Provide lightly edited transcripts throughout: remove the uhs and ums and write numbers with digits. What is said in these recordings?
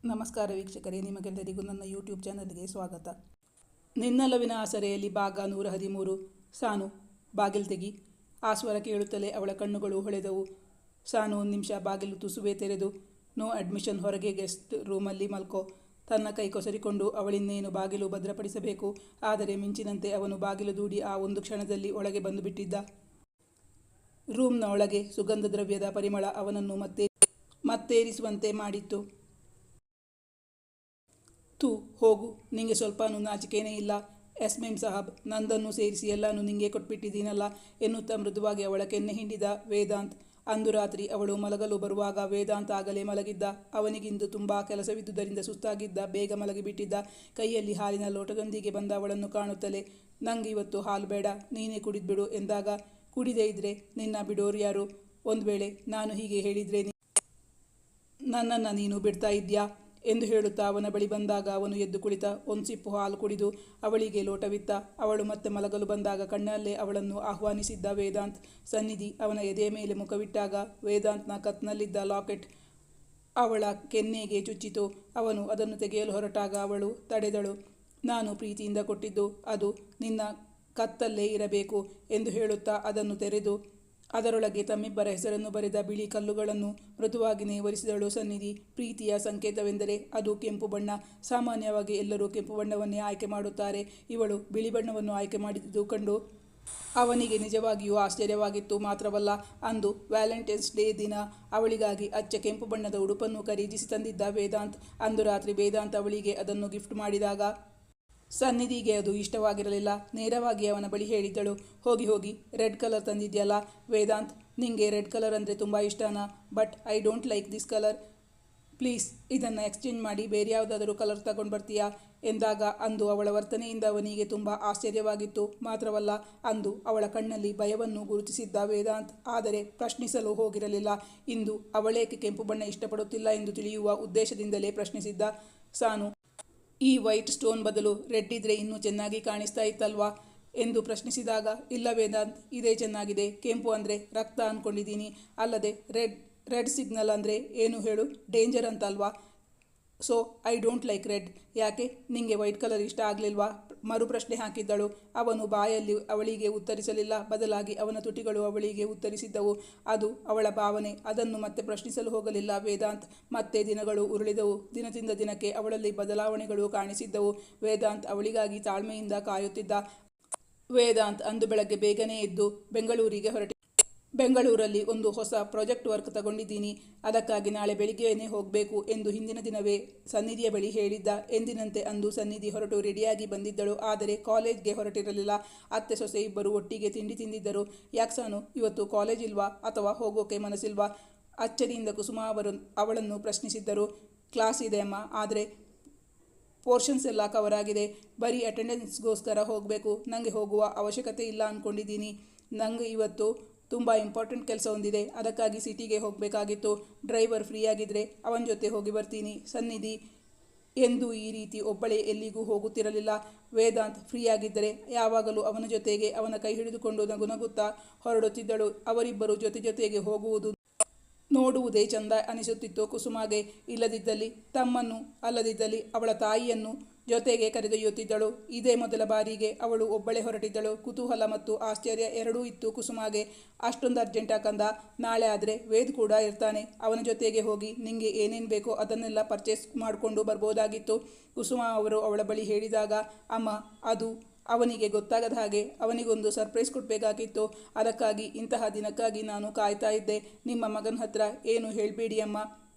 ನಮಸ್ಕಾರ ವೀಕ್ಷಕರೇ, ನಿಮಗೆಲ್ಲರಿಗೂ ನನ್ನ ಯೂಟ್ಯೂಬ್ ಚಾನಲ್ಗೆ ಸ್ವಾಗತ. ನಿನ್ನಲವಿನ ಆಸರೆಯಲ್ಲಿ ಭಾಗ 113. ಸಾನು, ಬಾಗಿಲು ತೆಗಿ. ಆ ಸ್ವರ ಕೇಳುತ್ತಲೇ ಅವಳ ಕಣ್ಣುಗಳು ಹೊಳೆದವು. ಸಾನು ಒಂದು ನಿಮಿಷ ಬಾಗಿಲು ತುಸುವೆ ತೆರೆದು, ನೋ ಅಡ್ಮಿಷನ್, ಹೊರಗೆ ಗೆಸ್ಟ್ ರೂಮಲ್ಲಿ ಮಲ್ಕೋ. ತನ್ನ ಕೈ ಕೊಸರಿಕೊಂಡು ಅವಳಿನ್ನೇನು ಬಾಗಿಲು ಭದ್ರಪಡಿಸಬೇಕು. ಆದರೆ ಮಿಂಚಿನಂತೆ ಅವನು ಬಾಗಿಲು ದೂಡಿ ಆ ಒಂದು ಕ್ಷಣದಲ್ಲಿ ಒಳಗೆ ಬಂದು ಬಿಟ್ಟಿದ್ದ. ರೂಮ್ನ ಒಳಗೆ ಸುಗಂಧ ದ್ರವ್ಯದ ಪರಿಮಳ ಅವನನ್ನು ಮತ್ತೇರಿಸುವಂತೆ ಮಾಡಿತ್ತು. ತೂ ಹೋಗು, ನಿಂಗೆ ಸ್ವಲ್ಪನೂ ನಾಚಿಕೆನೇ ಇಲ್ಲ. ಎಸ್ ಮೇಮ್ ಸಾಹಬ್, ನಂದನ್ನು ಸೇರಿಸಿ ಎಲ್ಲನೂ ನಿಂಗೆ ಕೊಟ್ಬಿಟ್ಟಿದ್ದೀನಲ್ಲ ಎನ್ನುತ್ತಾ ಮೃದುವಾಗಿ ಅವಳ ಕೆನ್ನೆ ಹಿಂಡಿದ ವೇದಾಂತ್. ಅಂದು ರಾತ್ರಿ ಅವಳು ಮಲಗಲು ಬರುವಾಗ ವೇದಾಂತ್ ಆಗಲೇ ಮಲಗಿದ್ದ. ಅವನಿಗಿಂದು ತುಂಬ ಕೆಲಸವಿದ್ದುದರಿಂದ ಸುಸ್ತಾಗಿದ್ದ. ಬೇಗ ಮಲಗಿಬಿಟ್ಟಿದ್ದ. ಕೈಯಲ್ಲಿ ಹಾಲಿನ ಲೋಟದೊಂದಿಗೆ ಬಂದ ಅವಳನ್ನು ಕಾಣುತ್ತಲೇ, ನಂಗೆ ಇವತ್ತು ಹಾಲು ಬೇಡ, ನೀನೇ ಕುಡಿದ್ಬಿಡು ಎಂದಾಗ, ಕುಡಿದೇ ಇದ್ರೆ ನಿನ್ನ ಬಿಡೋರು ಯಾರು? ಒಂದು ವೇಳೆ ನಾನು ಹೀಗೆ ಹೇಳಿದ್ರೆ ನನ್ನನ್ನು ನೀನು ಬಿಡ್ತಾ ಇದ್ಯಾ ಎಂದು ಹೇಳುತ್ತಾ ಅವನ ಬಳಿ ಬಂದಾಗ ಅವನು ಎದ್ದು ಕುಳಿತ. ಒಂದು ಸಿಪ್ಪು ಹಾಲು ಕುಡಿದು ಅವಳಿಗೆ ಲೋಟವಿತ್ತ. ಅವಳು ಮತ್ತೆ ಮಲಗಲು ಬಂದಾಗ ಕಣ್ಣಲ್ಲೇ ಅವಳನ್ನು ಆಹ್ವಾನಿಸಿದ್ದ ವೇದಾಂತ್. ಸನ್ನಿಧಿ ಅವನ ಎದೆಯ ಮೇಲೆ ಮುಖವಿಟ್ಟಾಗ ವೇದಾಂತ್ನ ಕತ್ನಲ್ಲಿದ್ದ ಲಾಕೆಟ್ ಅವಳ ಕೆನ್ನೆಗೆ ಚುಚ್ಚಿತು. ಅವನು ಅದನ್ನು ತೆಗೆಯಲು ಹೊರಟಾಗ ಅವಳು ತಡೆದಳು. ನಾನು ಪ್ರೀತಿಯಿಂದ ಕೊಟ್ಟಿದ್ದು, ಅದು ನಿನ್ನ ಕತ್ತಲ್ಲೇ ಇರಬೇಕು ಎಂದು ಹೇಳುತ್ತಾ ಅದನ್ನು ತೆರೆದು ಅದರೊಳಗೆ ತಮ್ಮಿಬ್ಬರ ಹೆಸರನ್ನು ಬರೆದ ಬಿಳಿ ಕಲ್ಲುಗಳನ್ನು ಮೃದುವಾಗಿ ನೇವರಿಸಿದಳು ಸನ್ನಿಧಿ. ಪ್ರೀತಿಯ ಸಂಕೇತವೆಂದರೆ ಅದು ಕೆಂಪು ಬಣ್ಣ. ಸಾಮಾನ್ಯವಾಗಿ ಎಲ್ಲರೂ ಕೆಂಪು ಬಣ್ಣವನ್ನೇ ಆಯ್ಕೆ ಮಾಡುತ್ತಾರೆ. ಇವಳು ಬಿಳಿ ಬಣ್ಣವನ್ನು ಆಯ್ಕೆ ಮಾಡಿದ್ದು ಕಂಡು ಅವನಿಗೆ ನಿಜವಾಗಿಯೂ ಆಶ್ಚರ್ಯವಾಗಿತ್ತು. ಮಾತ್ರವಲ್ಲ, ಅಂದು ವ್ಯಾಲೆಂಟೈನ್ಸ್ ಡೇ ದಿನ ಅವಳಿಗಾಗಿ ಅಚ್ಚ ಕೆಂಪು ಬಣ್ಣದ ಉಡುಪನ್ನು ಖರೀದಿಸಿ ತಂದಿದ್ದ ವೇದಾಂತ್. ಅಂದು ರಾತ್ರಿ ವೇದಾಂತ್ ಅವಳಿಗೆ ಅದನ್ನು ಗಿಫ್ಟ್ ಮಾಡಿದಾಗ ಸನ್ನಿಧಿಗೆ ಅದು ಇಷ್ಟವಾಗಿರಲಿಲ್ಲ. ನೇರವಾಗಿ ಅವನ ಬಳಿ ಹೇಳಿದ್ದಳು, ಹೋಗಿ ರೆಡ್ ಕಲರ್ ತಂದಿದ್ಯಲ್ಲ ವೇದಾಂತ್, ನಿಂಗೆ ರೆಡ್ ಕಲರ್ ಅಂದರೆ ತುಂಬ ಇಷ್ಟನಾ? But I don't like this colour. Please ಇದನ್ನು ಎಕ್ಸ್ಚೇಂಜ್ ಮಾಡಿ ಬೇರೆ ಯಾವುದಾದರೂ ಕಲರ್ ತಗೊಂಡು ಬರ್ತೀಯಾ ಎಂದಾಗ ಅಂದು ಅವಳ ವರ್ತನೆಯಿಂದ ಅವನಿಗೆ ತುಂಬ ಆಶ್ಚರ್ಯವಾಗಿತ್ತು. ಮಾತ್ರವಲ್ಲ, ಅಂದು ಅವಳ ಕಣ್ಣಲ್ಲಿ ಭಯವನ್ನು ಗುರುತಿಸಿದ್ದ ವೇದಾಂತ್. ಆದರೆ ಪ್ರಶ್ನಿಸಲು ಹೋಗಿರಲಿಲ್ಲ. ಇಂದು ಅವಳೇಕೆ ಕೆಂಪು ಬಣ್ಣ ಇಷ್ಟಪಡುತ್ತಿಲ್ಲ ಎಂದು ತಿಳಿಯುವ ಉದ್ದೇಶದಿಂದಲೇ ಪ್ರಶ್ನಿಸಿದ್ದ. ಸಾನು, ಈ ವೈಟ್ ಸ್ಟೋನ್ ಬದಲು ರೆಡ್ ಇದ್ರೆ ಇನ್ನೂ ಚೆನ್ನಾಗಿ ಕಾಣಿಸ್ತಾ ಇತ್ತಲ್ವಾ ಎಂದು ಪ್ರಶ್ನಿಸಿದಾಗ, ಇಲ್ಲ ವೇದಾಂತ್, ಇದೇ ಚೆನ್ನಾಗಿದೆ. ಕೆಂಪು ಅಂದರೆ ರಕ್ತ ಅಂದ್ಕೊಂಡಿದ್ದೀನಿ. ಅಲ್ಲದೆ ರೆಡ್ ಸಿಗ್ನಲ್ ಅಂದರೆ ಏನು ಹೇಳು? ಡೇಂಜರ್ ಅಂತಲ್ವಾ? So I don't like red. ಯಾಕೆ, ನಿಂಗೆ ವೈಟ್ ಕಲರ್ ಇಷ್ಟ ಆಗಲಿಲ್ವಾ? ಮರುಪ್ರಶ್ನೆ ಹಾಕಿದ್ದಳು. ಅವನು ಬಾಯಲ್ಲಿ ಅವಳಿಗೆ ಉತ್ತರಿಸಲಿಲ್ಲ. ಬದಲಾಗಿ ಅವನ ತುಟಿಗಳು ಅವಳಿಗೆ ಉತ್ತರಿಸಿದ್ದವು. ಅದು ಅವಳ ಭಾವನೆ. ಅದನ್ನು ಮತ್ತೆ ಪ್ರಶ್ನಿಸಲು ಹೋಗಲಿಲ್ಲ ವೇದಾಂತ್. ಮತ್ತೆ ದಿನಗಳು ಉರುಳಿದವು. ದಿನದಿಂದ ದಿನಕ್ಕೆ ಅವಳಲ್ಲಿ ಬದಲಾವಣೆಗಳು ಕಾಣಿಸಿದ್ದವು. ವೇದಾಂತ್ ಅವಳಿಗಾಗಿ ತಾಳ್ಮೆಯಿಂದ ಕಾಯುತ್ತಿದ್ದ. ವೇದಾಂತ್ ಅಂದು ಬೆಳಗ್ಗೆ ಬೇಗನೆ ಎದ್ದು ಬೆಂಗಳೂರಿಗೆ ಬೆಂಗಳೂರಲ್ಲಿ ಒಂದು ಹೊಸ ಪ್ರಾಜೆಕ್ಟ್ ವರ್ಕ್ ತಗೊಂಡಿದ್ದೀನಿ. ಅದಕ್ಕಾಗಿ ನಾಳೆ ಬೆಳಿಗ್ಗೆಯೇ ಹೋಗಬೇಕು ಎಂದು ಹಿಂದಿನ ದಿನವೇ ಸನ್ನಿಧಿಯ ಬಳಿ ಹೇಳಿದ್ದ. ಎಂದಿನಂತೆ ಅಂದು ಸನ್ನಿಧಿ ಹೊರಟು ರೆಡಿಯಾಗಿ ಬಂದಿದ್ದಳು. ಆದರೆ ಕಾಲೇಜ್ಗೆ ಹೊರಟಿರಲಿಲ್ಲ. ಅತ್ತೆ ಸೊಸೆ ಇಬ್ಬರು ಒಟ್ಟಿಗೆ ತಿಂಡಿ ತಿಂದಿದ್ದರು. ಯಾಕೆ ಸಾನು, ಇವತ್ತು ಕಾಲೇಜ್ ಇಲ್ವಾ ಅಥವಾ ಹೋಗೋಕೆ ಮನಸ್ಸಿಲ್ವಾ? ಅಚ್ಚರಿಯಿಂದ ಕುಸುಮ ಅವಳನ್ನು ಪ್ರಶ್ನಿಸಿದ್ದರು. ಕ್ಲಾಸ್ ಇದೆ ಅಮ್ಮ, ಆದರೆ ಪೋರ್ಷನ್ಸ್ ಎಲ್ಲ ಕವರ್ ಆಗಿದೆ. ಬರೀ ಅಟೆಂಡೆನ್ಸ್ಗೋಸ್ಕರ ಹೋಗಬೇಕು. ನನಗೆ ಹೋಗುವ ಅವಶ್ಯಕತೆ ಇಲ್ಲ ಅಂದ್ಕೊಂಡಿದ್ದೀನಿ. ನನಗೆ ಇವತ್ತು ತುಂಬ ಇಂಪಾರ್ಟೆಂಟ್ ಕೆಲಸ ಹೊಂದಿದೆ. ಅದಕ್ಕಾಗಿ ಸಿಟಿಗೆ ಹೋಗಬೇಕಾಗಿತ್ತು. ಡ್ರೈವರ್ ಫ್ರೀ ಆಗಿದ್ದರೆ ಅವನ ಜೊತೆ ಹೋಗಿ ಬರ್ತೀನಿ. ಸನ್ನಿಧಿ ಎಂದು ಈ ರೀತಿ ಒಬ್ಬಳೇ ಎಲ್ಲಿಗೂ ಹೋಗುತ್ತಿರಲಿಲ್ಲ. ವೇದಾಂತ್ ಫ್ರೀ ಆಗಿದ್ದರೆ ಯಾವಾಗಲೂ ಅವನ ಜೊತೆಗೆ ಅವನ ಕೈ ಹಿಡಿದುಕೊಂಡು ನಗುನಗುತ್ತಾ ಹೊರಡುತ್ತಿದ್ದಳು. ಅವರಿಬ್ಬರು ಜೊತೆಗೆ ಹೋಗುವುದು ನೋಡುವುದೇ ಚಂದ ಅನಿಸುತ್ತಿತ್ತು ಕುಸುಮಾಗೆ. ಇಲ್ಲದಿದ್ದಲ್ಲಿ ತಮ್ಮನ್ನು, ಅಲ್ಲದಿದ್ದಲ್ಲಿ ಅವಳ ತಾಯಿಯನ್ನು ಜೊತೆಗೆ ಕರೆದೊಯ್ಯುತ್ತಿದ್ದಳು. ಇದೇ ಮೊದಲ ಬಾರಿಗೆ ಅವಳು ಒಬ್ಬಳೇ ಹೊರಟಿದ್ದಳು. ಕುತೂಹಲ ಮತ್ತು ಆಶ್ಚರ್ಯ ಎರಡೂ ಇತ್ತು ಕುಸುಮಾಗೆ. ಅಷ್ಟೊಂದು ಅರ್ಜೆಂಟಾ ಕಂದ? ನಾಳೆ ಆದರೆ ವೇದ್ ಕೂಡ ಇರ್ತಾನೆ. ಅವನ ಜೊತೆಗೆ ಹೋಗಿ ನಿಂಗೆ ಏನೇನು ಬೇಕೋ ಅದನ್ನೆಲ್ಲ ಪರ್ಚೇಸ್ ಮಾಡಿಕೊಂಡು ಬರ್ಬೋದಾಗಿತ್ತು. ಕುಸುಮ ಅವರು ಅವಳ ಬಳಿ ಹೇಳಿದಾಗ, ಅಮ್ಮ, ಅದು ಅವನಿಗೆ ಗೊತ್ತಾಗದ ಹಾಗೆ ಅವನಿಗೊಂದು ಸರ್ಪ್ರೈಸ್ ಕೊಡಬೇಕಾಗಿತ್ತು. ಅದಕ್ಕಾಗಿ ಇಂತಹ ದಿನಕ್ಕಾಗಿ ನಾನು ಕಾಯ್ತಾ ಇದ್ದೆ. ನಿಮ್ಮ ಮಗನ ಹತ್ರ ಏನು ಹೇಳಬೇಡಿ ಅಮ್ಮ,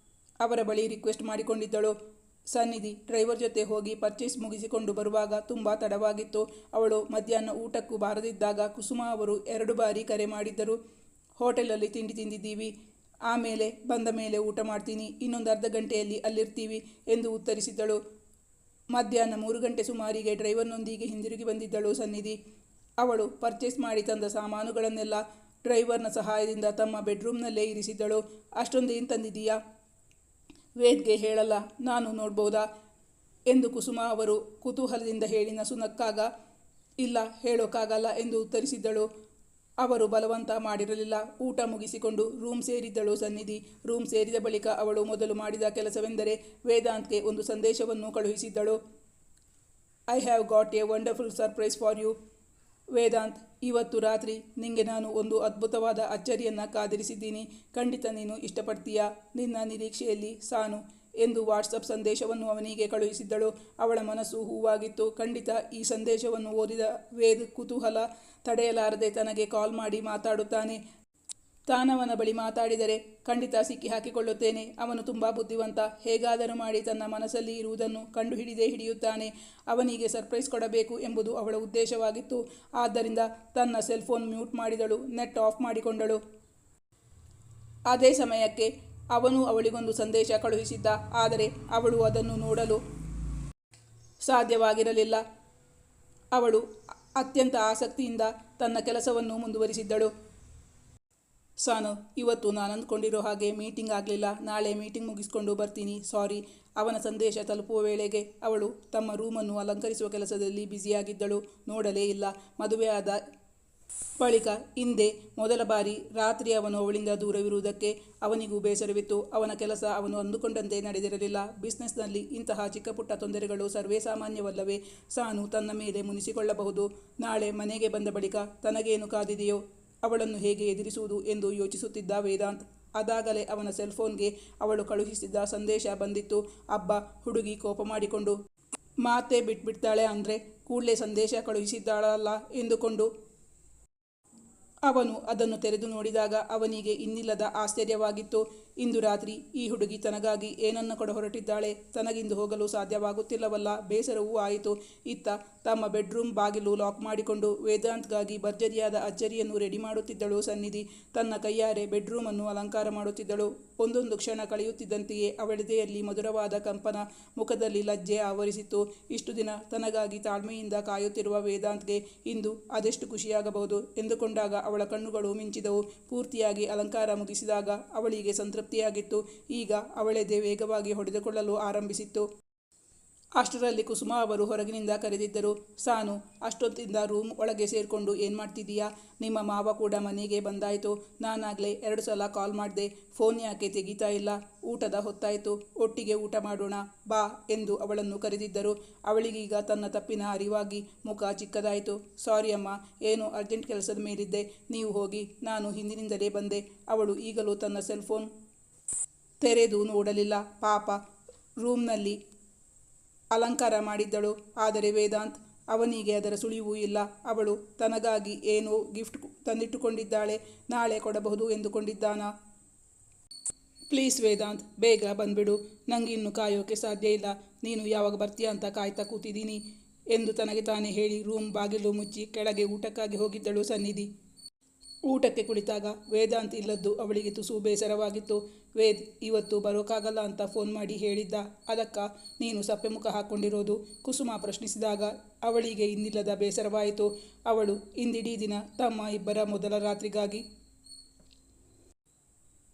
ಅವರ ಬಳಿ ರಿಕ್ವೆಸ್ಟ್ ಮಾಡಿಕೊಂಡಿದ್ದಳು. ಸನ್ನಿಧಿ ಡ್ರೈವರ್ ಜೊತೆ ಹೋಗಿ ಪರ್ಚೇಸ್ ಮುಗಿಸಿಕೊಂಡು ಬರುವಾಗ ತುಂಬ ತಡವಾಗಿತ್ತು. ಅವಳು ಮಧ್ಯಾಹ್ನ ಊಟಕ್ಕೂ ಬಾರದಿದ್ದಾಗ ಕುಸುಮ ಅವರು 2 ಬಾರಿ ಕರೆ ಮಾಡಿದ್ದರು. ಹೋಟೆಲಲ್ಲಿ ತಿಂಡಿ ತಿಂದಿದ್ದೀವಿ, ಆಮೇಲೆ ಬಂದ ಮೇಲೆ ಊಟ ಮಾಡ್ತೀನಿ, ಇನ್ನೊಂದು ಅರ್ಧ ಗಂಟೆಯಲ್ಲಿ ಅಲ್ಲಿರ್ತೀವಿ ಎಂದು ಉತ್ತರಿಸಿದ್ದಳು. ಮಧ್ಯಾಹ್ನ 3 ಗಂಟೆ ಸುಮಾರಿಗೆ ಡ್ರೈವರ್ನೊಂದಿಗೆ ಹಿಂದಿರುಗಿ ಬಂದಿದ್ದಳು ಸನ್ನಿಧಿ. ಅವಳು ಪರ್ಚೇಸ್ ಮಾಡಿ ತಂದ ಸಾಮಾನುಗಳನ್ನೆಲ್ಲ ಡ್ರೈವರ್ನ ಸಹಾಯದಿಂದ ತಮ್ಮ ಬೆಡ್ರೂಮ್ನಲ್ಲೇ ಇರಿಸಿದ್ದಳು. ಅಷ್ಟೊಂದೇನು ತಂದಿದ್ದೀಯಾ? ವೇದ್ಗೆ ಹೇಳಲ್ಲ, ನಾನು ನೋಡ್ಬೋದಾ ಎಂದು ಕುಸುಮ ಅವರು ಕುತೂಹಲದಿಂದ ಹೇಳಿ ನಸುನಕ್ಕಾಗ, ಇಲ್ಲ ಹೇಳೋಕ್ಕಾಗಲ್ಲ ಎಂದು ಉತ್ತರಿಸಿದ್ದಳು. ಅವರು ಬಲವಂತ ಮಾಡಿರಲಿಲ್ಲ. ಊಟ ಮುಗಿಸಿಕೊಂಡು ರೂಮ್ ಸೇರಿದ್ದಳು ಸನ್ನಿಧಿ. ರೂಮ್ ಸೇರಿದ ಬಳಿಕ ಅವಳು ಮೊದಲು ಮಾಡಿದ ಕೆಲಸವೆಂದರೆ ವೇದಾಂತ್ಗೆ ಒಂದು ಸಂದೇಶವನ್ನು ಕಳುಹಿಸಿದ್ದಳು. I have got a wonderful surprise for you. Vedant, ಇವತ್ತು ರಾತ್ರಿ ನಿಂಗೆ ನಾನು ಒಂದು ಅದ್ಭುತವಾದ ಅಚ್ಚರಿಯನ್ನು ಕಾದಿರಿಸಿದ್ದೀನಿ. ಖಂಡಿತ ನೀನು ಇಷ್ಟಪಡ್ತೀಯಾ. ನಿನ್ನ ನಿರೀಕ್ಷೆಯಲ್ಲಿ ಸಾನು ಎಂದು ವಾಟ್ಸಪ್ ಸಂದೇಶವನ್ನು ಅವನಿಗೆ ಕಳುಹಿಸಿದ್ದಳು. ಅವಳ ಮನಸ್ಸು ಹೂವಾಗಿತ್ತು. ಖಂಡಿತ ಈ ಸಂದೇಶವನ್ನು ಓದಿದ ವೇದ್ ಕುತೂಹಲ ತಡೆಯಲಾರದೆ ತನಗೆ ಕಾಲ್ ಮಾಡಿ ಮಾತಾಡುತ್ತಾನೆ. ತಾನವನ ಬಳಿ ಮಾತಾಡಿದರೆ ಖಂಡಿತ ಸಿಕ್ಕಿ ಹಾಕಿಕೊಳ್ಳುತ್ತೇನೆ. ಅವನು ತುಂಬ ಬುದ್ಧಿವಂತ. ಹೇಗಾದರೂ ಮಾಡಿ ತನ್ನ ಮನಸ್ಸಲ್ಲಿ ಇರುವುದನ್ನು ಕಂಡುಹಿಡಿದೇ ಹಿಡಿಯುತ್ತಾನೆ. ಅವನಿಗೆ ಸರ್ಪ್ರೈಸ್ ಕೊಡಬೇಕು ಎಂಬುದು ಅವಳ ಉದ್ದೇಶವಾಗಿತ್ತು. ಆದ್ದರಿಂದ ತನ್ನ ಸೆಲ್ಫೋನ್ ಮ್ಯೂಟ್ ಮಾಡಿದಳು. ನೆಟ್ ಆಫ್ ಮಾಡಿಕೊಂಡಳು. ಅದೇ ಸಮಯಕ್ಕೆ ಅವನು ಅವಳಿಗೊಂದು ಸಂದೇಶ ಕಳುಹಿಸಿದ್ದ. ಆದರೆ ಅವಳು ಅದನ್ನು ನೋಡಲು ಸಾಧ್ಯವಾಗಿರಲಿಲ್ಲ. ಅವಳು ಅತ್ಯಂತ ಆಸಕ್ತಿಯಿಂದ ತನ್ನ ಕೆಲಸವನ್ನು ಮುಂದುವರಿಸಿದ್ದಳು. ಸಾನು, ಇವತ್ತು ನಾನು ಅಂದ್ಕೊಂಡಿರೋ ಹಾಗೆ ಮೀಟಿಂಗ್ ಆಗಲಿಲ್ಲ. ನಾಳೆ ಮೀಟಿಂಗ್ ಮುಗಿಸ್ಕೊಂಡು ಬರ್ತೀನಿ. ಸಾರಿ. ಅವನ ಸಂದೇಶ ತಲುಪುವ ವೇಳೆಗೆ ಅವಳು ತಮ್ಮ ರೂಮನ್ನು ಅಲಂಕರಿಸುವ ಕೆಲಸದಲ್ಲಿ ಬ್ಯುಸಿಯಾಗಿದ್ದಳು. ನೋಡಲೇ ಇಲ್ಲ. ಮದುವೆಯಾದ ಬಳಿಕ ಹಿಂದೆ ಮೊದಲ ಬಾರಿ ರಾತ್ರಿ ಅವನು ಅವಳಿಂದ ದೂರವಿರುವುದಕ್ಕೆ ಅವನಿಗೂ ಬೇಸರವಿತ್ತು. ಅವನ ಕೆಲಸ ಅವನು ಅಂದುಕೊಂಡಂತೆ ನಡೆದಿರಲಿಲ್ಲ. ಬಿಸ್ನೆಸ್ನಲ್ಲಿ ಇಂತಹ ಚಿಕ್ಕಪುಟ್ಟ ತೊಂದರೆಗಳು ಸರ್ವೇ ಸಾಮಾನ್ಯವಲ್ಲವೇ. ಸಾನು ತನ್ನ ಮೇಲೆ ಮುನಿಸಿಕೊಳ್ಳಬಹುದು. ನಾಳೆ ಮನೆಗೆ ಬಂದ ಬಳಿಕ ತನಗೇನು ಕಾದಿದೆಯೋ ಅವಳನ್ನು ಹೇಗೆ ಎದುರಿಸುವುದು ಎಂದು ಯೋಚಿಸುತ್ತಿದ್ದ ವೇದಾಂತ್. ಅದಾಗಲೇ ಅವನ ಸೆಲ್ಫೋನ್ಗೆ ಅವಳು ಕಳುಹಿಸಿದ್ದ ಸಂದೇಶ ಬಂದಿತ್ತು. ಅಬ್ಬಾ, ಹುಡುಗಿ ಕೋಪ ಮಾಡಿಕೊಂಡು ಮಾತೇ ಬಿಟ್ಬಿಡ್ತಾಳೆ ಅಂದರೆ ಕೂಡಲೇ ಸಂದೇಶ ಕಳುಹಿಸಿದ್ದಾಳಲ್ಲ ಎಂದುಕೊಂಡು ಅವನು ಅದನ್ನು ತೆರೆದು ನೋಡಿದಾಗ ಅವನಿಗೆ ಇನ್ನಿಲ್ಲದ ಆಶ್ಚರ್ಯವಾಗಿತ್ತು. ಇಂದು ರಾತ್ರಿ ಈ ಹುಡುಗಿ ತನಗಾಗಿ ಏನನ್ನು ಕೊಡ ಹೊರಟಿದ್ದಾಳೆ. ತನಗಿಂದು ಹೋಗಲು ಸಾಧ್ಯವಾಗುತ್ತಿಲ್ಲವಲ್ಲ. ಬೇಸರವೂ ಆಯಿತು. ಇತ್ತ ತಮ್ಮ ಬೆಡ್ರೂಮ್ ಬಾಗಿಲು ಲಾಕ್ ಮಾಡಿಕೊಂಡು ವೇದಾಂತ್ಗಾಗಿ ಭರ್ಜರಿಯಾದ ಅಚ್ಚರಿಯನ್ನು ರೆಡಿ ಮಾಡುತ್ತಿದ್ದಳು ಸನ್ನಿಧಿ. ತನ್ನ ಕೈಯಾರೆ ಬೆಡ್ರೂಮನ್ನು ಅಲಂಕಾರ ಮಾಡುತ್ತಿದ್ದಳು. ಒಂದೊಂದು ಕ್ಷಣ ಕಳೆಯುತ್ತಿದ್ದಂತೆಯೇ ಅವಳದೆಯಲ್ಲಿ ಮಧುರವಾದ ಕಂಪನ, ಮುಖದಲ್ಲಿ ಲಜ್ಜೆ ಆವರಿಸಿತ್ತು. ಇಷ್ಟು ದಿನ ತನಗಾಗಿ ತಾಳ್ಮೆಯಿಂದ ಕಾಯುತ್ತಿರುವ ವೇದಾಂತ್ಗೆ ಇಂದು ಅದೆಷ್ಟು ಖುಷಿಯಾಗಬಹುದು ಎಂದುಕೊಂಡಾಗ ಅವಳ ಕಣ್ಣುಗಳು ಮಿಂಚಿದವು. ಪೂರ್ತಿಯಾಗಿ ಅಲಂಕಾರ ಮುಗಿಸಿದಾಗ ಅವಳಿಗೆ ಸಂತೃಪ್ತಿಯಾಗಿತ್ತು. ಈಗ ಅವಳೆದೆ ವೇಗವಾಗಿ ಹೊಡೆದುಕೊಳ್ಳಲು ಆರಂಭಿಸಿತ್ತು. ಅಷ್ಟರಲ್ಲಿ ಕುಸುಮ ಅವರು ಹೊರಗಿನಿಂದ ಕರೆದಿದ್ದರು. ಸಾನು, ಅಷ್ಟೊತ್ತಿಂದ ರೂಮ್ ಒಳಗೆ ಸೇರಿಕೊಂಡು ಏನು ಮಾಡ್ತಿದ್ದೀಯಾ? ನಿಮ್ಮ ಮಾವ ಕೂಡ ಮನೆಗೆ ಬಂದಾಯಿತು. ನಾನಾಗಲೇ 2 ಸಲ ಕಾಲ್ ಮಾಡಿದೆ. ಫೋನ್ ಯಾಕೆ ತೆಗಿತಾ ಇಲ್ಲ? ಊಟದ ಹೊತ್ತಾಯಿತು. ಒಟ್ಟಿಗೆ ಊಟ ಮಾಡೋಣ ಬಾ ಎಂದು ಅವಳನ್ನು ಕರೆದಿದ್ದರು. ಅವಳಿಗೀಗ ತನ್ನ ತಪ್ಪಿನ ಅರಿವಾಗಿ ಮುಖ ಚಿಕ್ಕದಾಯಿತು. ಸಾರಿ ಅಮ್ಮ, ಏನೋ ಅರ್ಜೆಂಟ್ ಕೆಲಸದ ಮೇಲಿದ್ದೆ. ನೀವು ಹೋಗಿ, ನಾನು ಹಿಂದಿನಿಂದಲೇ ಬಂದೆ. ಅವಳು ಈಗಲೂ ತನ್ನ ಸೆಲ್ಫೋನ್ ತೆರೆದು ನೋಡಲಿಲ್ಲ. ಪಾಪ, ರೂಮ್ನಲ್ಲಿ ಅಲಂಕಾರ ಮಾಡಿದ್ದಳು. ಆದರೆ ವೇದಾಂತ್ ಅವನಿಗೆ ಅದರ ಸುಳಿವೂ ಇಲ್ಲ. ಅವಳು ತನಗಾಗಿ ಏನೋ ಗಿಫ್ಟ್ ತಂದಿಟ್ಟುಕೊಂಡಿದ್ದಾಳೆ. ನಾಳೆ ಕೊಡಬಹುದು ಎಂದುಕೊಂಡಿದ್ದಾನ. ಪ್ಲೀಸ್ ವೇದಾಂತ್, ಬೇಗ ಬಂದ್ಬಿಡು. ನನಗಿನ್ನು ಕಾಯೋಕೆ ಸಾಧ್ಯ ಇಲ್ಲ. ನೀನು ಯಾವಾಗ ಬರ್ತೀಯ ಅಂತ ಕಾಯ್ತಾ ಕೂತಿದ್ದೀನಿ ಎಂದು ತನಗೆ ತಾನೇ ಹೇಳಿ ರೂಮ್ ಬಾಗಿಲು ಮುಚ್ಚಿ ಕೆಳಗೆ ಊಟಕ್ಕಾಗಿ ಹೋಗಿದ್ದಳು ಸನ್ನಿಧಿ. ಊಟಕ್ಕೆ ಕುಳಿತಾಗ ವೇದಾಂತ್ ಇಲ್ಲದ್ದು ಅವಳಿಗೆ ತುಸು ಬೇಸರವಾಗಿತ್ತು. ವೇದ್ ಇವತ್ತು ಬರೋಕ್ಕಾಗಲ್ಲ ಅಂತ ಫೋನ್ ಮಾಡಿ ಹೇಳಿದ್ದ. ಅದಕ್ಕ ನೀನು ಸಪ್ಪೆ ಮುಖ ಹಾಕ್ಕೊಂಡಿರೋದು? ಕುಸುಮ ಪ್ರಶ್ನಿಸಿದಾಗ ಅವಳಿಗೆ ಇನ್ನಿಲ್ಲದ ಬೇಸರವಾಯಿತು. ಅವಳು ಇಂದಿಡೀ ದಿನ ತಮ್ಮ ಇಬ್ಬರ ಮೊದಲ ರಾತ್ರಿಗಾಗಿ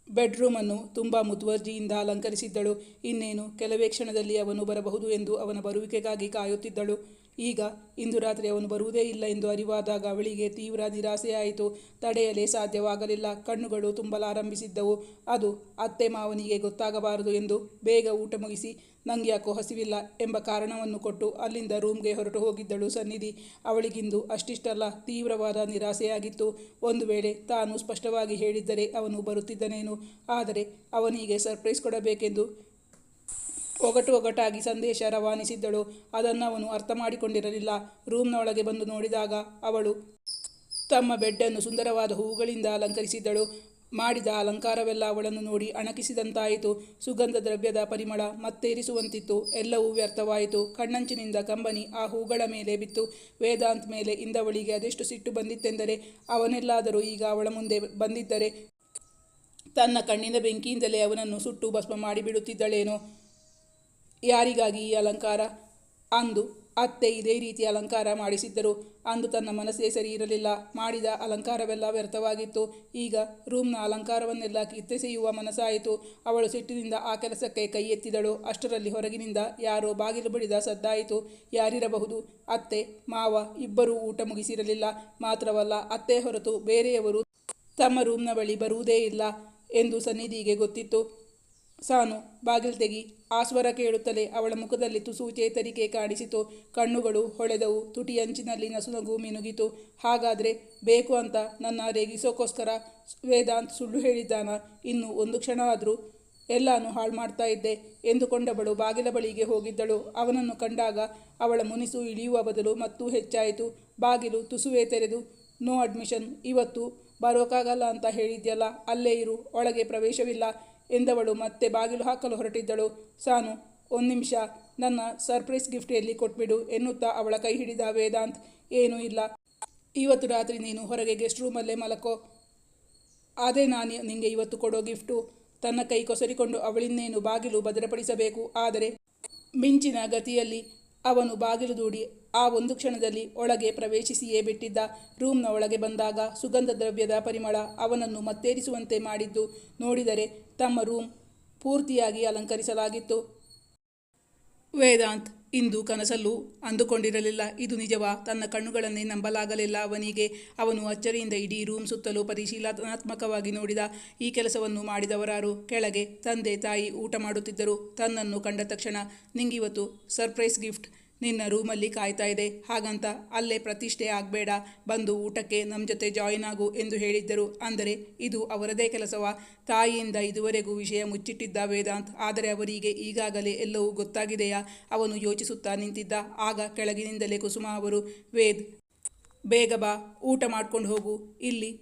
ಬೆಡ್ರೂಮನ್ನು ತುಂಬ ಮುತುವರ್ಜಿಯಿಂದ ಅಲಂಕರಿಸಿದ್ದಳು. ಇನ್ನೇನು ಕೆಲವೇ ಕ್ಷಣದಲ್ಲಿ ಅವನು ಬರಬಹುದು ಎಂದು ಅವನ ಬರುವಿಕೆಗಾಗಿ ಕಾಯುತ್ತಿದ್ದಳು. ಈಗ ಇಂದು ರಾತ್ರಿ ಅವನು ಬರುವುದೇ ಇಲ್ಲ ಎಂದು ಅರಿವಾದಾಗ ಅವಳಿಗೆ ತೀವ್ರ ನಿರಾಸೆಯಾಯಿತು. ತಡೆಯಲೇ ಸಾಧ್ಯವಾಗಲಿಲ್ಲ. ಕಣ್ಣುಗಳು ತುಂಬಲಾರಂಭಿಸಿದ್ದವು. ಅದು ಅತ್ತೆ ಮಾವನಿಗೆ ಗೊತ್ತಾಗಬಾರದು ಎಂದು ಬೇಗ ಊಟ ಮುಗಿಸಿ ನಂಗ್ಯಾಕೋ ಹಸಿವಿಲ್ಲ ಎಂಬ ಕಾರಣವನ್ನು ಕೊಟ್ಟು ಅಲ್ಲಿಂದ ರೂಮ್ಗೆ ಹೊರಟು ಹೋಗಿದ್ದಳು ಸನ್ನಿಧಿ. ಅವಳಿಗಿಂದು ಅಷ್ಟಿಷ್ಟಲ್ಲ, ತೀವ್ರವಾದ ನಿರಾಸೆಯಾಗಿತ್ತು. ಒಂದು ವೇಳೆ ತಾನು ಸ್ಪಷ್ಟವಾಗಿ ಹೇಳಿದ್ದರೆ ಅವನು ಬರುತ್ತಿದ್ದನೇನು. ಆದರೆ ಅವನಿಗೆ ಸರ್ಪ್ರೈಸ್ ಕೊಡಬೇಕೆಂದು ಒಗಟಾಗಿ ಸಂದೇಶ ರವಾನಿಸಿದ್ದಳು. ಅದನ್ನು ಅವನು ಅರ್ಥ ಮಾಡಿಕೊಂಡಿರಲಿಲ್ಲ. ರೂಮ್ನ ಒಳಗೆ ಬಂದು ನೋಡಿದಾಗ ಅವಳು ತಮ್ಮ ಬೆಡ್ಡನ್ನು ಸುಂದರವಾದ ಹೂವುಗಳಿಂದ ಅಲಂಕರಿಸಿದ್ದಳು. ಮಾಡಿದ ಅಲಂಕಾರವೆಲ್ಲ ಅವಳನ್ನು ನೋಡಿ ಅಣಕಿಸಿದಂತಾಯಿತು. ಸುಗಂಧ ದ್ರವ್ಯದ ಪರಿಮಳ ಮತ್ತೇರಿಸುವಂತಿತ್ತು. ಎಲ್ಲವೂ ವ್ಯರ್ಥವಾಯಿತು. ಕಣ್ಣಂಚಿನಿಂದ ಕಂಬನಿ ಆ ಹೂಗಳ ಮೇಲೆ ಬಿತ್ತು. ವೇದಾಂತ್ ಮೇಲೆ ಇಂದವಳಿಗೆ ಅದೆಷ್ಟು ಸಿಟ್ಟು ಬಂದಿತ್ತೆಂದರೆ ಅವನೆಲ್ಲಾದರೂ ಈಗ ಅವಳ ಮುಂದೆ ಬಂದಿದ್ದರೆ ತನ್ನ ಕಣ್ಣಿನ ಬೆಂಕಿಯಿಂದಲೇ ಅವನನ್ನು ಸುಟ್ಟು ಭಸ್ಮ ಮಾಡಿಬಿಡುತ್ತಿದ್ದಳೇನೋ. ಯಾರಿಗಾಗಿ ಈ ಅಲಂಕಾರ? ಅಂದು ಅತ್ತೆ ಇದೇ ರೀತಿ ಅಲಂಕಾರ ಮಾಡಿಸಿದ್ದರು. ಅಂದು ತನ್ನ ಮನಸ್ಸೇ ಸರಿ ಇರಲಿಲ್ಲ. ಮಾಡಿದ ಅಲಂಕಾರವೆಲ್ಲ ವ್ಯರ್ಥವಾಗಿತ್ತು. ಈಗ ರೂಮ್ನ ಅಲಂಕಾರವನ್ನೆಲ್ಲ ಕಿತ್ತೆಸೆಯುವ ಮನಸ್ಸಾಯಿತು. ಅವಳು ಸಿಟ್ಟಿನಿಂದ ಆ ಕೆಲಸಕ್ಕೆ ಕೈ ಎತ್ತಿದಳು. ಅಷ್ಟರಲ್ಲಿ ಹೊರಗಿನಿಂದ ಯಾರೋ ಬಾಗಿಲು ಬಡಿದ ಸದ್ದಾಯಿತು. ಯಾರಿರಬಹುದು? ಅತ್ತೆ, ಮಾವ ಇಬ್ಬರೂ ಊಟ ಮುಗಿಸಿರಲಿಲ್ಲ. ಮಾತ್ರವಲ್ಲ, ಅತ್ತೆ ಹೊರತು ಬೇರೆಯವರು ತಮ್ಮ ರೂಮ್ನ ಬಳಿ ಬರುವುದೇ ಇಲ್ಲ ಎಂದು ಸನ್ನಿಧಿಗೆ ಗೊತ್ತಿತ್ತು. ಸಾನು, ಬಾಗಿಲು ತೆಗಿ. ಆ ಸ್ವರ ಕೇಳುತ್ತಲೇ ಅವಳ ಮುಖದಲ್ಲಿ ತುಸು ಚೇತರಿಕೆ ಕಾಣಿಸಿತು. ಕಣ್ಣುಗಳು ಹೊಳೆದವು. ತುಟಿಯಂಚಿನಲ್ಲಿ ನಸುನಗು ಮಿನುಗಿತು. ಹಾಗಾದರೆ ಬೇಕು ಅಂತ ನನ್ನ ರೇಗಿಸೋಕ್ಕೋಸ್ಕರ ವೇದಾಂತ್ ಸುಳ್ಳು ಹೇಳಿದ್ದಾನ? ಇನ್ನು ಒಂದು ಕ್ಷಣ ಆದರೂ ಎಲ್ಲಾನು ಹಾಳು ಮಾಡ್ತಾ ಇದ್ದೆ ಎಂದುಕೊಂಡವಳು ಬಾಗಿಲ ಬಳಿಗೆ ಹೋಗಿದ್ದಳು. ಅವನನ್ನು ಕಂಡಾಗ ಅವಳ ಮುನಿಸು ಇಳಿಯುವ ಬದಲು ಮತ್ತೂ ಹೆಚ್ಚಾಯಿತು. ಬಾಗಿಲು ತುಸುವೇ ತೆರೆದು, ನೋ ಅಡ್ಮಿಷನ್, ಇವತ್ತು ಬರೋಕ್ಕಾಗಲ್ಲ ಅಂತ ಹೇಳಿದ್ಯಲ್ಲ, ಅಲ್ಲೇ ಇರು, ಒಳಗೆ ಪ್ರವೇಶವಿಲ್ಲ ಎಂದವಳು ಮತ್ತೆ ಬಾಗಿಲು ಹಾಕಲು ಹೊರಟಿದ್ದಳು. ಸಾನು, ಒಂದು ನಿಮಿಷ, ನನ್ನ ಸರ್ಪ್ರೈಸ್ ಗಿಫ್ಟ್ ಎಲ್ಲಿ ಕೊಟ್ಬಿಡು ಎನ್ನುತ್ತಾ ಅವಳ ಕೈ ಹಿಡಿದ ವೇದಾಂತ್. ಏನೂ ಇಲ್ಲ, ಇವತ್ತು ರಾತ್ರಿ ನೀನು ಹೊರಗೆ ಗೆಸ್ಟ್ ರೂಮಲ್ಲೇ ಮಲಕೋ. ಅದೇ ನಾನು ನಿಂಗೆ ಇವತ್ತು ಕೊಡೋ ಗಿಫ್ಟು. ತನ್ನ ಕೈ ಕೊಸರಿಕೊಂಡು ಅವಳಿನ್ನೇನು ಬಾಗಿಲು ಭದ್ರಪಡಿಸಬೇಕು. ಆದರೆ ಮಿಂಚಿನ ಗತಿಯಲ್ಲಿ ಅವನು ಬಾಗಿಲು ದೂಡಿ ಆ ಒಂದು ಕ್ಷಣದಲ್ಲಿ ಒಳಗೆ ಪ್ರವೇಶಿಸಿಯೇ ಬಿಟ್ಟಿದ್ದ. ರೂಮ್ನ ಒಳಗೆ ಬಂದಾಗ ಸುಗಂಧ ದ್ರವ್ಯದ ಪರಿಮಳ ಅವನನ್ನು ಮತ್ತೇರಿಸುವಂತೆ ಮಾಡಿದ್ದು. ನೋಡಿದರೆ ತಮ್ಮ ರೂಮ್ ಪೂರ್ತಿಯಾಗಿ ಅಲಂಕರಿಸಲಾಗಿತ್ತು. ವೇದಾಂತ್ ಇಂದು ಕನಸಲ್ಲೂ ಅಂದುಕೊಂಡಿರಲಿಲ್ಲ. ಇದು ನಿಜವಾ? ತನ್ನ ಕಣ್ಣುಗಳನ್ನೇ ನಂಬಲಾಗಲಿಲ್ಲ ಅವನಿಗೆ. ಅವನು ಅಚ್ಚರಿಯಿಂದ ಇಡೀ ರೂಮ್ ಸುತ್ತಲೂ ಪರಿಶೀಲನಾತ್ಮಕವಾಗಿ ನೋಡಿದ. ಈ ಕೆಲಸವನ್ನು ಮಾಡಿದವರಾರು? ಕೆಳಗೆ ತಂದೆ ತಾಯಿ ಊಟ ಮಾಡುತ್ತಿದ್ದರು. ತನ್ನನ್ನು ಕಂಡ ತಕ್ಷಣ, ನಿಂಗಿವತ್ತು ಸರ್ಪ್ರೈಸ್ ಗಿಫ್ಟ್ ನಿನ್ನ ರೂಮಲ್ಲಿ ಕಾಯ್ತಾ ಇದೆ, ಹಾಗಂತ ಅಲ್ಲೇ ಪ್ರತಿಷ್ಠೆ ಆಗಬೇಡ, ಬಂದು ಊಟಕ್ಕೆ ನಮ್ಮ ಜೊತೆ ಜಾಯಿನ್ ಆಗು ಎಂದು ಹೇಳಿದ್ದರು. ಅಂದರೆ ಇದು ಅವರದೇ ಕೆಲಸವಾ? ತಾಯಿಯಿಂದ ಇದುವರೆಗೂ ವಿಷಯ ಮುಚ್ಚಿಟ್ಟಿದ್ದ ವೇದಾಂತ್. ಆದರೆ ಅವರಿಗೆ ಈಗಾಗಲೇ ಎಲ್ಲವೂ ಗೊತ್ತಾಗಿದೆಯಾ? ಅವನು ಯೋಚಿಸುತ್ತಾ ನಿಂತಿದ್ದ. ಆಗ ಕೆಳಗಿನಿಂದಲೇ ಕುಸುಮ ಅವರು, ವೇದ್, ಬೇಗ ಬಾ, ಊಟ ಮಾಡ್ಕೊಂಡು ಹೋಗು. ಇಲ್ಲಿ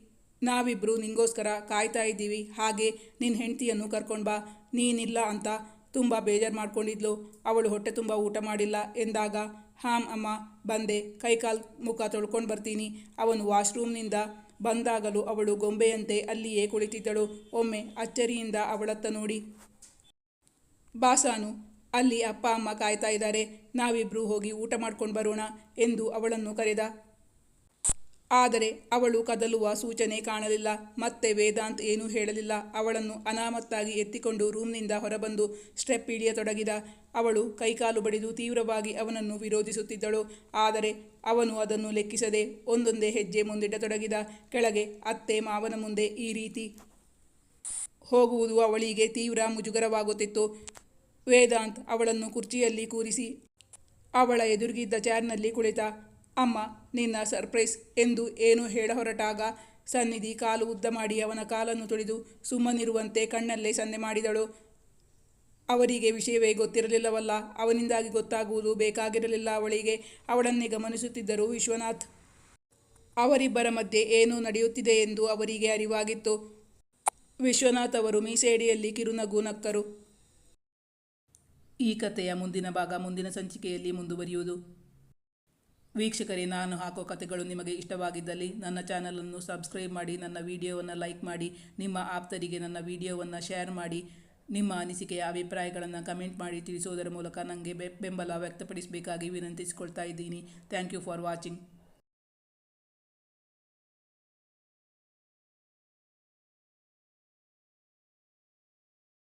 ನಾವಿಬ್ಬರು ನಿಂಗೋಸ್ಕರ ಕಾಯ್ತಾ ಇದ್ದೀವಿ. ಹಾಗೆ ನಿನ್ನ ಹೆಂಡತಿಯನ್ನು ಕರ್ಕೊಂಡು ಬಾ. ನೀನಿಲ್ಲ ಅಂತ ತುಂಬ ಬೇಜಾರು ಮಾಡ್ಕೊಂಡಿದ್ಲು. ಅವಳು ಹೊಟ್ಟೆ ತುಂಬ ಊಟ ಮಾಡಿಲ್ಲ ಎಂದಾಗ, ಹಾಂ ಅಮ್ಮ, ಬಂದೆ, ಕೈಕಾಲು ಮುಖ ತೊಳ್ಕೊಂಡು ಬರ್ತೀನಿ. ಅವನು ವಾಶ್ರೂಮ್ನಿಂದ ಬಂದಾಗಲೂ ಅವಳು ಗೊಂಬೆಯಂತೆ ಅಲ್ಲಿಯೇ ಕುಳಿತಿದ್ದಳು. ಒಮ್ಮೆ ಅಚ್ಚರಿಯಿಂದ ಅವಳತ್ತ ನೋಡಿ, ಬಾಸಾನು, ಅಲ್ಲಿ ಅಪ್ಪ ಅಮ್ಮ ಕಾಯ್ತಾ ಇದ್ದಾರೆ, ನಾವಿಬ್ಬರು ಹೋಗಿ ಊಟ ಮಾಡ್ಕೊಂಡು ಬರೋಣ ಎಂದು ಅವಳನ್ನು ಕರೆದ. ಆದರೆ ಅವಳು ಕದಲುವ ಸೂಚನೆ ಕಾಣಲಿಲ್ಲ. ಮತ್ತೆ ವೇದಾಂತ್ ಏನೂ ಹೇಳಲಿಲ್ಲ. ಅವಳನ್ನು ಅನಾಮತ್ತಾಗಿ ಎತ್ತಿಕೊಂಡು ರೂಮ್ನಿಂದ ಹೊರಬಂದು ಸ್ಟೆಪ್ ಇಳಿಯತೊಡಗಿದ. ಅವಳು ಕೈಕಾಲು ಬಡಿದು ತೀವ್ರವಾಗಿ ಅವನನ್ನು ವಿರೋಧಿಸುತ್ತಿದ್ದಳು. ಆದರೆ ಅವನು ಅದನ್ನು ಲೆಕ್ಕಿಸದೆ ಒಂದೊಂದೇ ಹೆಜ್ಜೆ ಮುಂದಿಡತೊಡಗಿದ. ಕೆಳಗೆ ಅತ್ತೆ ಮಾವನ ಮುಂದೆ ಈ ರೀತಿ ಹೋಗುವುದು ಅವಳಿಗೆ ತೀವ್ರ ಮುಜುಗರವಾಗುತ್ತಿತ್ತು. ವೇದಾಂತ್ ಅವಳನ್ನು ಕುರ್ಚಿಯಲ್ಲಿ ಕೂರಿಸಿ ಅವಳ ಎದುರಿಗಿದ್ದ ಚೇರ್ನಲ್ಲಿ ಕುಳಿತ. ಅಮ್ಮ, ನಿನ್ನ ಸರ್ಪ್ರೈಸ್ ಎಂದು ಏನು ಹೇಳ ಹೊರಟಾಗ ಸನ್ನಿಧಿ ಕಾಲು ಉದ್ದ ಮಾಡಿ ಅವನ ಕಾಲನ್ನು ತುಳಿದು ಸುಮ್ಮನಿರುವಂತೆ ಕಣ್ಣಲ್ಲೇ ಸನ್ನೆ ಮಾಡಿದಳು. ಅವರಿಗೆ ವಿಷಯವೇ ಗೊತ್ತಿರಲಿಲ್ಲವಲ್ಲ. ಅವನಿಂದಾಗಿ ಗೊತ್ತಾಗುವುದು ಬೇಕಾಗಿರಲಿಲ್ಲ ಅವಳಿಗೆ. ಅವಳನ್ನೇ ಗಮನಿಸುತ್ತಿದ್ದರು ವಿಶ್ವನಾಥ್. ಅವರಿಬ್ಬರ ಮಧ್ಯೆ ಏನೋ ನಡೆಯುತ್ತಿದೆ ಎಂದು ಅವರಿಗೆ ಅರಿವಾಗಿತ್ತು. ವಿಶ್ವನಾಥ್ ಅವರು ಮೀಸೆಯಡಿಯಲ್ಲಿ ಕಿರುನಗು ನಕ್ಕರು. ಈ ಕಥೆಯ ಮುಂದಿನ ಭಾಗ ಮುಂದಿನ ಸಂಚಿಕೆಯಲ್ಲಿ ಮುಂದುವರಿಯುವುದು. ವೀಕ್ಷಕರೇ, ನಾನು ಹಾಕೋ ಕಥೆಗಳು ನಿಮಗೆ ಇಷ್ಟವಾಗಿದ್ದಲ್ಲಿ ನನ್ನ ಚಾನಲನ್ನು ಸಬ್ಸ್ಕ್ರೈಬ್ ಮಾಡಿ, ನನ್ನ ವಿಡಿಯೋವನ್ನು ಲೈಕ್ ಮಾಡಿ, ನಿಮ್ಮ ಆಪ್ತರಿಗೆ ನನ್ನ ವಿಡಿಯೋವನ್ನು ಶೇರ್ ಮಾಡಿ, ನಿಮ್ಮ ಅನಿಸಿಕೆಯ ಅಭಿಪ್ರಾಯಗಳನ್ನು ಕಮೆಂಟ್ ಮಾಡಿ ತಿಳಿಸೋದರ ಮೂಲಕ ನನಗೆ ಬೆಂಬಲ ವ್ಯಕ್ತಪಡಿಸಬೇಕಾಗಿ ವಿನಂತಿಸಿಕೊಳ್ತಾ ಇದ್ದೀನಿ. Thank you for watching.